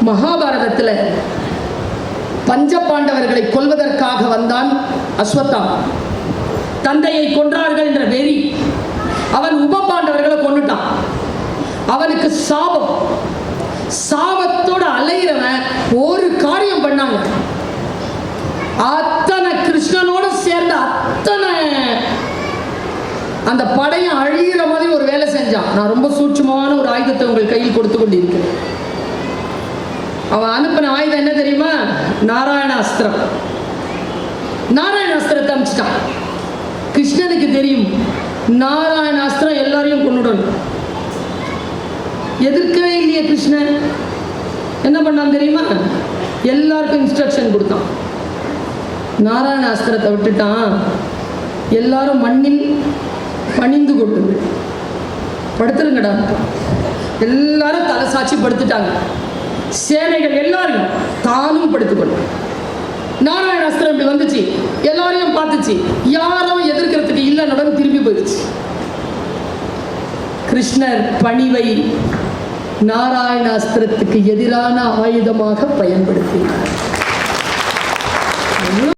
மகாபாரதத்தில் பஞ்சபாண்டவர்களை கொல்வதற்காக வந்தான் அஸ்வத்தாமா. தந்தையை கொன்றார்கள் என்ற வெறி, அவன் உப பாண்டவர்களை கொன்னுட்டான். அவனுக்கு சாபம், சாபத்தோட அலையிறவன் ஒரு காரியம் பண்ணாங்க, அத்தனை கிருஷ்ணனோட சேர்ந்த அத்தனை அந்த படையும் அழிகிற மாதிரி ஒரு வேலை செஞ்சான். நான் ரொம்ப சூட்சமான ஒரு ஆயுதத்தை உங்கள் கையில் கொடுத்து கொண்டிருக்கிறேன். அவன் அனுப்பின ஆயுதம் என்ன தெரியுமா? நாராயணாஸ்திரம். நாராயணாஸ்திரத்தை அனுப்பிச்சிட்டான். கிருஷ்ணனுக்கு தெரியும் நாராயணாஸ்திரம் எல்லாரையும் கொண்டுடணும். எதிர்க்கவே இல்லையே கிருஷ்ணன். என்ன பண்ணான் தெரியுமா? எல்லாருக்கும் இன்ஸ்ட்ரக்ஷன் கொடுத்தான். நாராயணாஸ்திரத்தை விட்டுட்டான். எல்லாரும் மண்ணில் பணிந்து கொண்டு படுத்துருங்கடா. எல்லாரும் தலை சாட்சி படுத்துட்டாங்க. சேனைகள் எல்லாரும் தானும் படுத்துக்கொண்டு நாராயணாஸ்திரம் இப்படி வந்துச்சு, எல்லாரையும் பார்த்துச்சு. யாரும் எதிர்க்கிறதுக்கு இல்லை, நடந்து திரும்பி போயிடுச்சு. கிருஷ்ணர் பணிவை நாராயணாஸ்திரத்துக்கு எதிரான ஆயுதமாக பயன்படுத்தினார்.